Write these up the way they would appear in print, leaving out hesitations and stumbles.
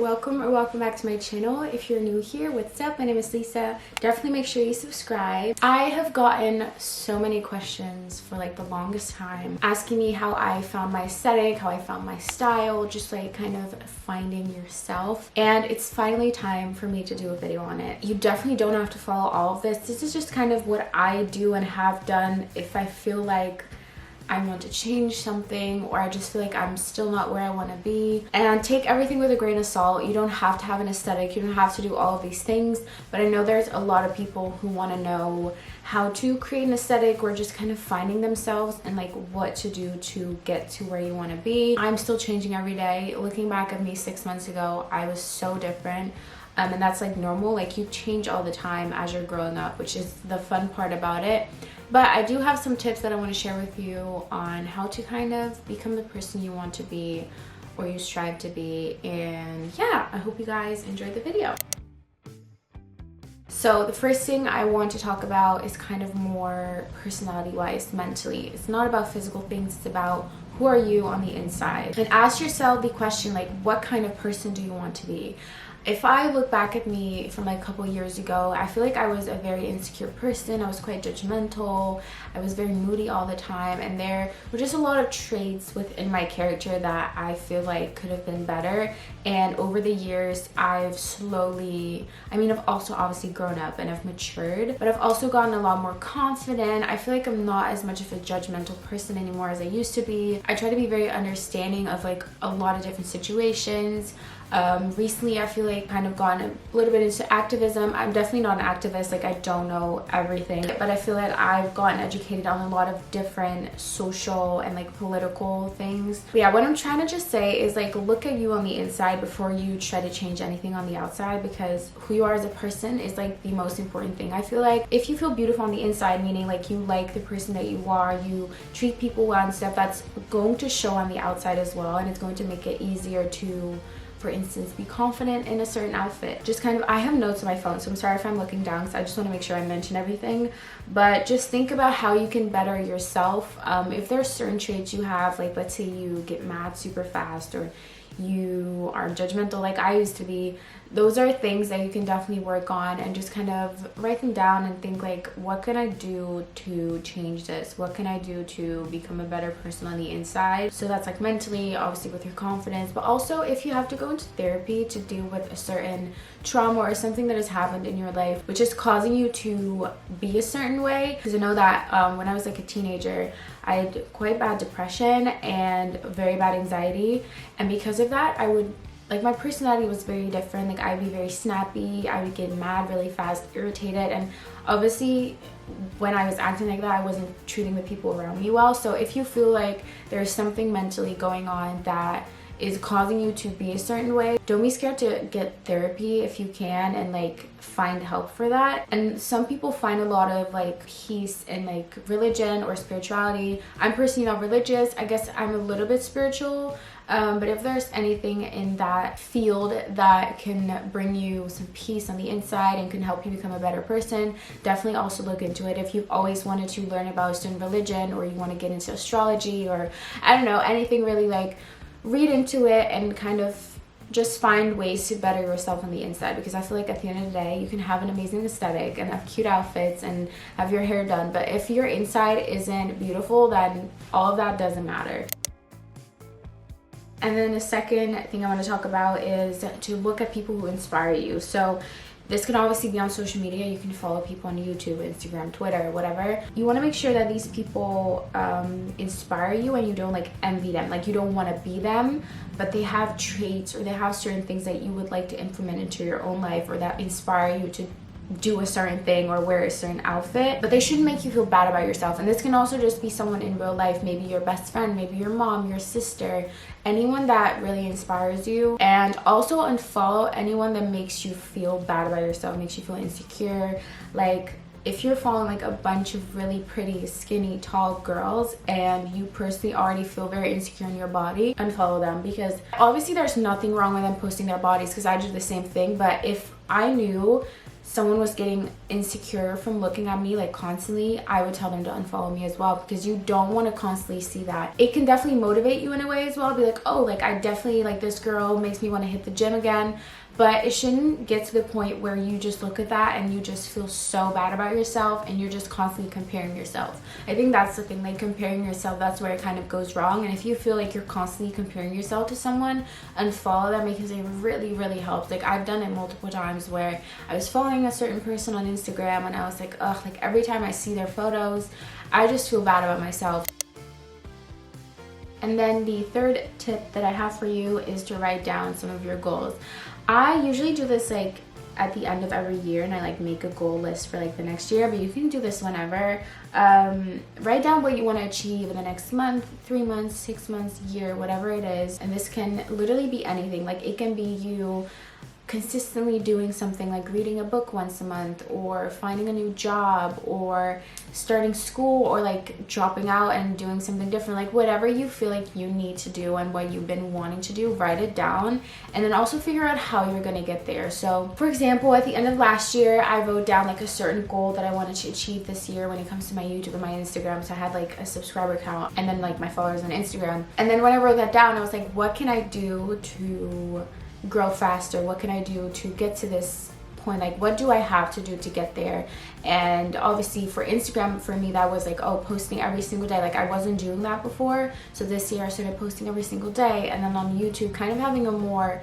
welcome back to my channel. If you're new here, what's up? My name is Lisa. Definitely make sure you subscribe. I have gotten so many questions for like the longest time asking me how I found my aesthetic, how I found my style, just like kind of finding yourself. And it's finally time for me to do a video on it. You definitely don't have to follow all of this. This is just kind of what I do and have done if I feel like I want to change something, or I just feel like I'm still not where I want to be. And take everything with a grain of salt. You don't have to have an aesthetic, you don't have to do all of these things, but I know there's a lot of people who want to know how to create an aesthetic, or just kind of finding themselves and like what to do to get to where you want to be. I'm still changing every day. Looking back at me 6 months ago, I was so different. And that's like normal. Like, you change all the time as you're growing up, which is the fun part about it. But I do have some tips that I want to share with you on how to kind of become the person you want to be, or you strive to be. And yeah, I hope you guys enjoyed the video. So the first thing I want to talk about is kind of more personality wise, mentally. It's not about physical things, it's about who are you on the inside. And ask yourself the question, like, what kind of person do you want to be? If I look back at me from like a couple years ago, I feel like I was a very insecure person. I was quite judgmental. I was very moody all the time, and there were just a lot of traits within my character that I feel like could have been better. And over the years, I've slowly, I've also obviously grown up and I've matured, but I've also gotten a lot more confident. I feel like I'm not as much of a judgmental person anymore as I used to be. I try to be very understanding of like a lot of different situations. Recently I feel like kind of gone a little bit into activism. I'm definitely not an activist, like I don't know everything, but I feel like I've gotten educated on a lot of different social and like political things. But yeah, what I'm trying to just say is like, look at you on the inside before you try to change anything on the outside, because who you are as a person is like the most important thing. I feel like if you feel beautiful on the inside, meaning like you like the person that you are, you treat people well and stuff, that's going to show on the outside as well, and it's going to make it easier to, for instance, be confident in a certain outfit. Just kind of, I have notes on my phone, so I'm sorry if I'm looking down because I just want to make sure I mention everything. But just think about how you can better yourself. If there's certain traits you have, like let's say you get mad super fast, or you are judgmental like I used to be, those are things that you can definitely work on, and just kind of write them down and think like, what can I do to change this? What can I do to become a better person on the inside? So that's like mentally, obviously with your confidence, but also if you have to go into therapy to deal with a certain trauma or something that has happened in your life which is causing you to be a certain way. Because I know that when I was like a teenager, I had quite bad depression and very bad anxiety, and because of that I would, like, my personality was very different. Like, I'd be very snappy, I would get mad really fast, irritated, and obviously when I was acting like that, I wasn't treating the people around me well. So if you feel like there's something mentally going on that is causing you to be a certain way, don't be scared to get therapy if you can, and like find help for that. And some people find a lot of like peace in like religion or spirituality. I'm personally not religious. I guess I'm a little bit spiritual. But if there's anything in that field that can bring you some peace on the inside and can help you become a better person, definitely also look into it. If you've always wanted to learn about a certain religion, or you want to get into astrology, or I don't know, anything really, like read into it and kind of just find ways to better yourself on the inside. Because I feel like at the end of the day, you can have an amazing aesthetic and have cute outfits and have your hair done, but if your inside isn't beautiful, then all of that doesn't matter. And then the second thing I want to talk about is to look at people who inspire you. So this can obviously be on social media. You can follow people on YouTube, Instagram, Twitter, whatever. You want to make sure that these people inspire you, and you don't like envy them. Like, you don't want to be them, but they have traits or they have certain things that you would like to implement into your own life, or that inspire you to do a certain thing or wear a certain outfit, but they shouldn't make you feel bad about yourself. And this can also just be someone in real life, maybe your best friend, maybe your mom, your sister, anyone that really inspires you. And also unfollow anyone that makes you feel bad about yourself, makes you feel insecure. Like, if you're following like a bunch of really pretty, skinny, tall girls and you personally already feel very insecure in your body, unfollow them. Because obviously there's nothing wrong with them posting their bodies, because I do the same thing. But if I knew someone was getting insecure from looking at me like constantly, I would tell them to unfollow me as well, because you don't want to constantly see that. It can definitely motivate you in a way as well, be like, oh, like I definitely, like this girl makes me want to hit the gym again. But it shouldn't get to the point where you just look at that and you just feel so bad about yourself and you're just constantly comparing yourself. I think that's the thing, like comparing yourself, that's where it kind of goes wrong. And if you feel like you're constantly comparing yourself to someone, unfollow them, because it really, really helps. Like I've done it multiple times where I was following a certain person on Instagram and I was like, ugh, like every time I see their photos, I just feel bad about myself. And then the third tip that I have for you is to write down some of your goals. I usually do this like at the end of every year, and I like make a goal list for like the next year, but you can do this whenever. Write down what you want to achieve in the next month, 3 months, 6 months, year, whatever it is. And this can literally be anything. Like it can be you consistently doing something like reading a book once a month, or finding a new job, or starting school, or like dropping out and doing something different. Like whatever you feel like you need to do and what you've been wanting to do, write it down, and then also figure out how you're going to get there. So for example, at the end of last year, I wrote down like a certain goal that I wanted to achieve this year when it comes to my YouTube and my Instagram. So I had like a subscriber count and then like my followers on Instagram. And then when I wrote that down, I was like, what can I do to grow faster? What can I do to get to this point? Like what do I have to do to get there? And obviously for Instagram, for me, that was like, oh, posting every single day. Like I wasn't doing that before, so this year I started posting every single day. And then on YouTube, kind of having a more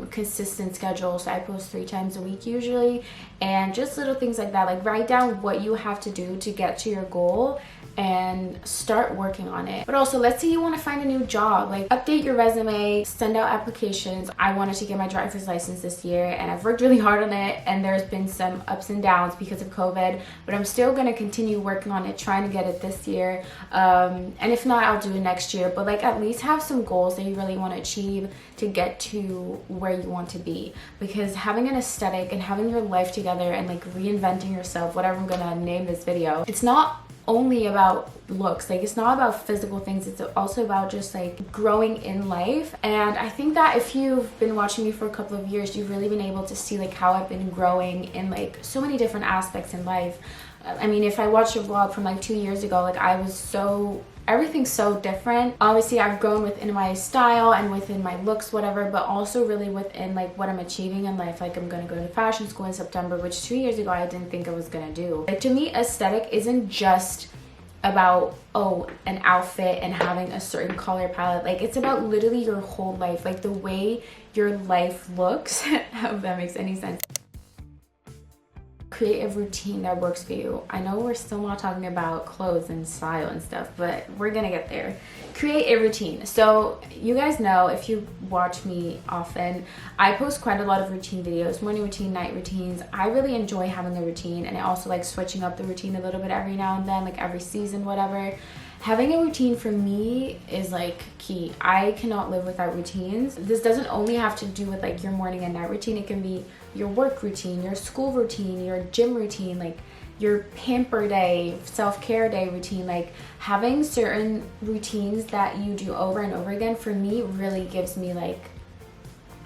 consistent schedule, so I post 3 times a week usually. And just little things like that, like write down what you have to do to get to your goal and start working on it. But also, let's say you want to find a new job, like update your resume, send out applications. I wanted to get my driver's license this year and I've worked really hard on it, and there's been some ups and downs because of COVID, but I'm still going to continue working on it, trying to get it this year. And if not, I'll do it next year. But like at least have some goals that you really want to achieve to get to where you want to be, because having an aesthetic and having your life together and like reinventing yourself, whatever I'm gonna name this video, it's not only about looks. Like it's not about physical things, it's also about just like growing in life. And I think that if you've been watching me for a couple of years, you've really been able to see like how I've been growing in like so many different aspects in life. I mean, if I watched a vlog from like 2 years ago, like I was so, everything's so different. Obviously I've grown within my style and within my looks, whatever, but also really within like what I'm achieving in life. Like I'm gonna go to fashion school in September, which 2 years ago I didn't think I was gonna do. Like to me, aesthetic isn't just about, oh, an outfit and having a certain color palette. Like it's about literally your whole life, like the way your life looks. I hope that makes any sense. Create a routine that works for you. I know we're still not talking about clothes and style and stuff, but we're gonna get there. Create a routine. So you guys know, if you watch me often, I post quite a lot of routine videos, morning routine, night routines. I really enjoy having a routine, and I also like switching up the routine a little bit every now and then, like every season, whatever. Having a routine for me is like key. I cannot live without routines. This doesn't only have to do with like your morning and night routine. It can be your work routine, your school routine, your gym routine, like your pamper day, self-care day routine. Like having certain routines that you do over and over again, for me, really gives me like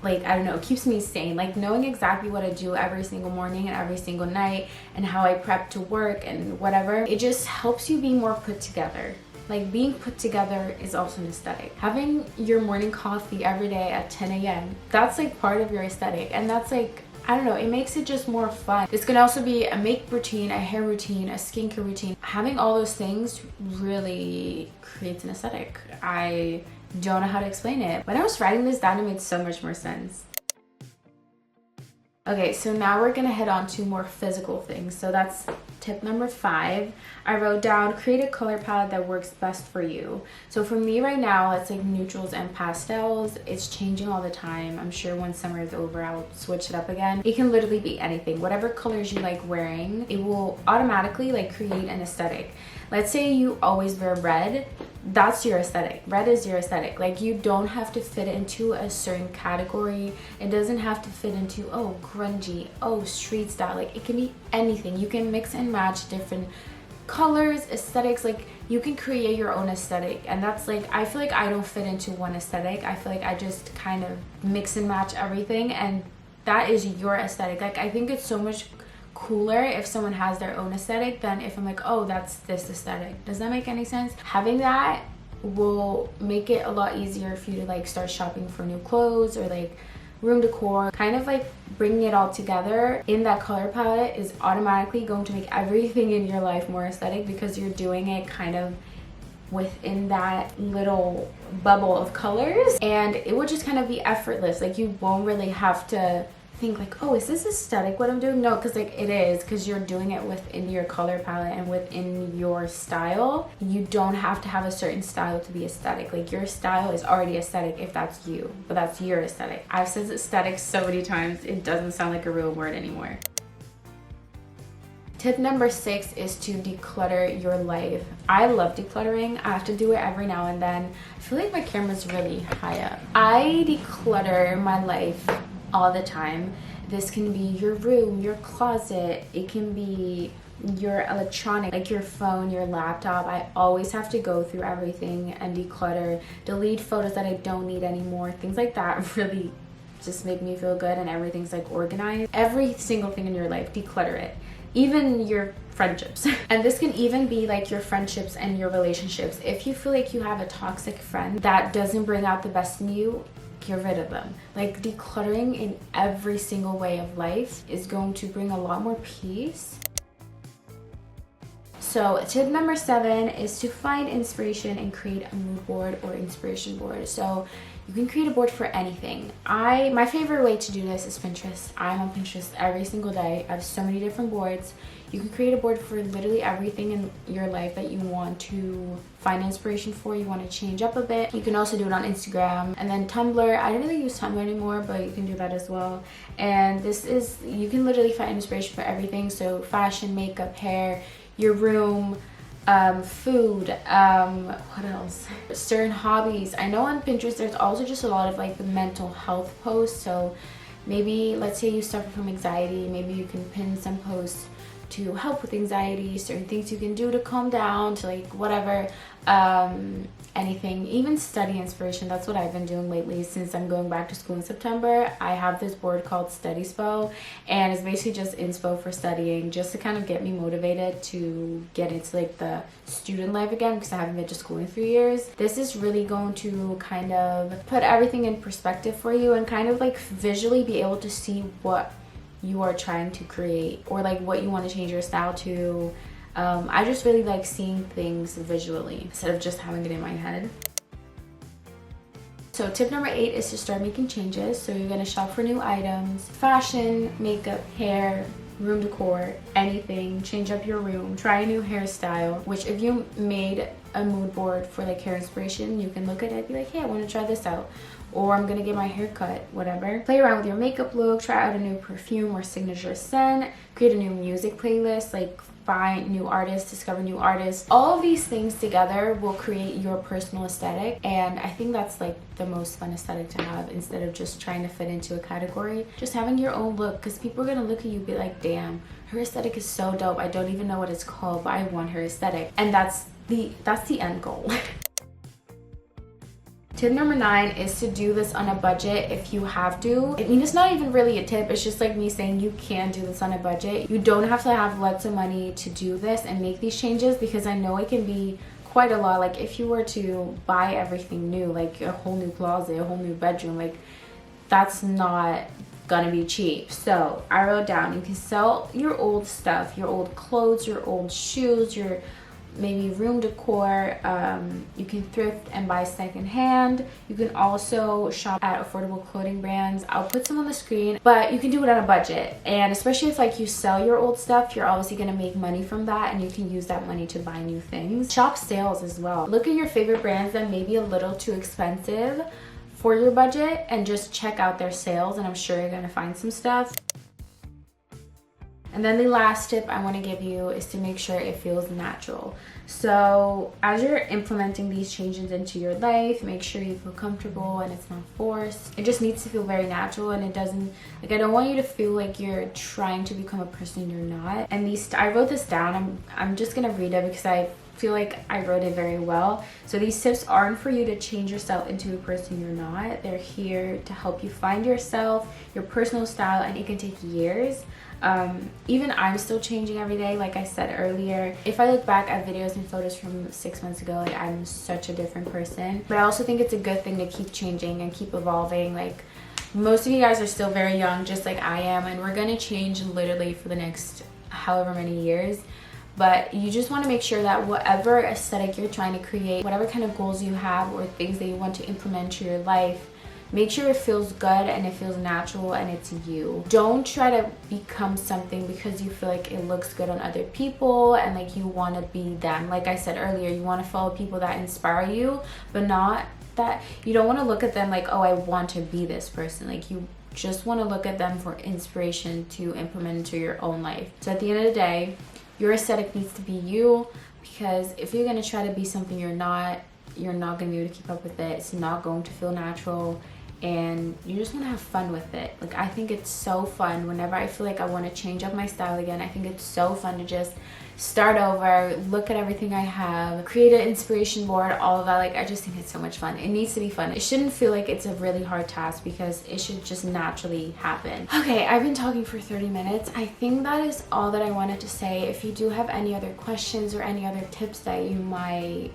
I don't know, it keeps me sane. Like knowing exactly what I do every single morning and every single night, and how I prep to work and whatever, it just helps you be more put together. Like being put together is also an aesthetic. Having your morning coffee every day at 10 a.m., that's like part of your aesthetic. And that's like, I don't know, it makes it just more fun. This can also be a makeup routine, a hair routine, a skincare routine. Having all those things really creates an aesthetic. I don't know how to explain it. When I was writing this down, it made so much more sense. Okay, so now we're gonna head on to more physical things. So that's tip number 5. I wrote down, create a color palette that works best for you. So for me right now, it's like neutrals and pastels. It's changing all the time. I'm sure when summer is over, I'll switch it up again. It can literally be anything. Whatever colors you like wearing, it will automatically like create an aesthetic. Let's say you always wear red. That's your aesthetic. Red is your aesthetic. Like you don't have to fit into a certain category. It doesn't have to fit into, oh, grungy, oh, street style. Like it can be anything. You can mix and match different colors, aesthetics. Like you can create your own aesthetic. And that's like, I feel like I don't fit into one aesthetic. I feel like I just kind of mix and match everything, and that is your aesthetic. Like I think it's so much cooler if someone has their own aesthetic than if I'm like, oh, that's this aesthetic. Does that make any sense? Having that will make it a lot easier for you to like start shopping for new clothes or like room decor. Kind of like bringing it all together in that color palette is automatically going to make everything in your life more aesthetic, because you're doing it kind of within that little bubble of colors, and it will just kind of be effortless. Like you won't really have to think like, oh, is this aesthetic what I'm doing? No, because like it is, because you're doing it within your color palette and within your style. You don't have to have a certain style to be aesthetic. Like your style is already aesthetic if that's you, but that's your aesthetic. I've said aesthetic so many times it doesn't sound like a real word anymore. Tip number 6 is to declutter your life. I love decluttering. I have to do it every now and then. I feel like my camera's really high up. I declutter my life all the time. This can be your room, your closet. It can be your electronic, like your phone, your laptop. I always have to go through everything and declutter, delete photos that I don't need anymore. Things like that really just make me feel good, and everything's like organized. Every single thing in your life, declutter it. Even your friendships. And this can even be like your friendships and your relationships. If you feel like you have a toxic friend that doesn't bring out the best in you, get rid of them. Like decluttering in every single way of life is going to bring a lot more peace. So tip number 7 is to find inspiration and create a mood board or inspiration board. So you can create a board for anything. My favorite way to do this is Pinterest. I'm on Pinterest every single day. I have so many different boards. You can create a board for literally everything in your life that you want to find inspiration for, you want to change up a bit. You can also do it on Instagram. And then Tumblr. I don't really use Tumblr anymore, but you can do that as well. And this is, you can literally find inspiration for everything. So fashion, makeup, hair, your room, food, what else? Certain hobbies. I know on Pinterest there's also just a lot of like the mental health posts. So maybe let's say you suffer from anxiety, maybe you can pin some posts to help with anxiety, certain things you can do to calm down, to like whatever, anything, even study inspiration. That's what I've been doing lately since I'm going back to school in September. I have this board called Study Spo, and it's basically just inspo for studying, just to kind of get me motivated to get into like the student life again, because I haven't been to school in 3 years. This is really going to kind of put everything in perspective for you and kind of like visually be able to see what you are trying to create or like what you want to change your style to. I just really like seeing things visually instead of just having it in my head. So tip number 8 is to start making changes. So you're going to shop for new items, fashion, makeup, hair, room decor, anything. Change up your room, try a new hairstyle, which if you made a mood board for like hair inspiration, you can look at it and be like, hey, I want to try this out, or I'm gonna get my hair cut, whatever. Play around with your makeup look, try out a new perfume or signature scent, create a new music playlist, like find new artists, discover new artists. All of these things together will create your personal aesthetic, and I think that's like the most fun aesthetic to have, instead of just trying to fit into a category. Just having your own look, because people are gonna look at you and be like, damn, her aesthetic is so dope. I don't even know what it's called, but I want her aesthetic. And that's the end goal. Tip number 9 is to do this on a budget if you have to. I mean, it's not even really a tip, it's just like me saying you can do this on a budget. You don't have to have lots of money to do this and make these changes, because I know it can be quite a lot. Like if you were to buy everything new, like a whole new closet, a whole new bedroom, like that's not gonna be cheap. So I wrote down, you can sell your old stuff, your old clothes, your old shoes, your maybe room decor. You can thrift and buy secondhand. You can also shop at affordable clothing brands. I'll put some on the screen, but you can do it on a budget. And especially if like you sell your old stuff, you're obviously gonna make money from that, and you can use that money to buy new things. Shop sales as well. Look at your favorite brands that may be a little too expensive for your budget and just check out their sales, and I'm sure you're gonna find some stuff. And then the last tip I want to give you is to make sure it feels natural. So as you're implementing these changes into your life, make sure you feel comfortable and it's not forced. It just needs to feel very natural, and it doesn't, like I don't want you to feel like you're trying to become a person you're not. And I wrote this down. I'm just gonna read it because I feel like I wrote it very well. So these tips aren't for you to change yourself into a person you're not. They're here to help you find yourself, your personal style, and it can take years. Even I'm still changing every day, like I said earlier. If I look back at videos and photos from 6 months ago, like I'm such a different person. But I also think it's a good thing to keep changing and keep evolving. Like, most of you guys are still very young, just like I am, and we're gonna change literally for the next however many years. But you just want to make sure that whatever aesthetic you're trying to create, whatever kind of goals you have or things that you want to implement to your life, make sure it feels good and it feels natural and it's you. Don't try to become something because you feel like it looks good on other people and like you want to be them. Like I said earlier, you want to follow people that inspire you, but not that you don't want to look at them like, oh, I want to be this person. Like, you just want to look at them for inspiration to implement into your own life. So at the end of the day, your aesthetic needs to be you, because if you're going to try to be something you're not going to be able to keep up with it. It's not going to feel natural, and you just want to have fun with it. Like, I think it's so fun whenever I feel like I want to change up my style again. I think it's so fun to just start over, look at everything I have, create an inspiration board, all of that. Like, I just think it's so much fun. It needs to be fun. It shouldn't feel like it's a really hard task, because it should just naturally happen. Okay, I've been talking for 30 minutes. I think that is all that I wanted to say. If you do have any other questions or any other tips that you might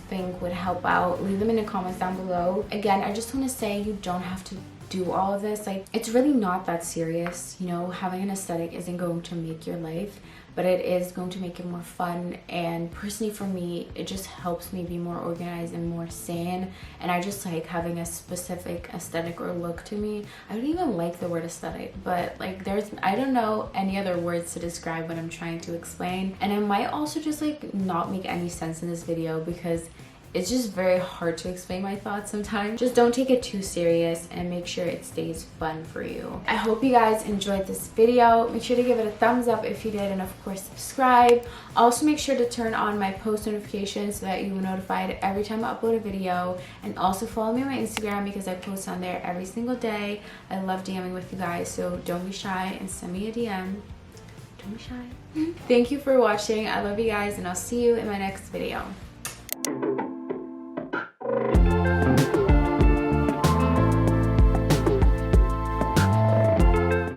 think would help out, leave them in the comments down below. Again, I just want to say you don't have to do all of this. Like, it's really not that serious. You know, having an aesthetic isn't going to make your life, but it is going to make it more fun. And personally for me, it just helps me be more organized and more sane. And I just like having a specific aesthetic or look to me. I don't even like the word aesthetic, but like I don't know any other words to describe what I'm trying to explain. And it might also just like not make any sense in this video, because it's just very hard to explain my thoughts sometimes. Just don't take it too serious and make sure it stays fun for you. I hope you guys enjoyed this video. Make sure to give it a thumbs up if you did, and of course subscribe. Also make sure to turn on my post notifications so that you are notified every time I upload a video. And also follow me on my Instagram, because I post on there every single day. I love DMing with you guys, so don't be shy and send me a DM. Don't be shy. Thank you for watching. I love you guys, and I'll see you in my next video.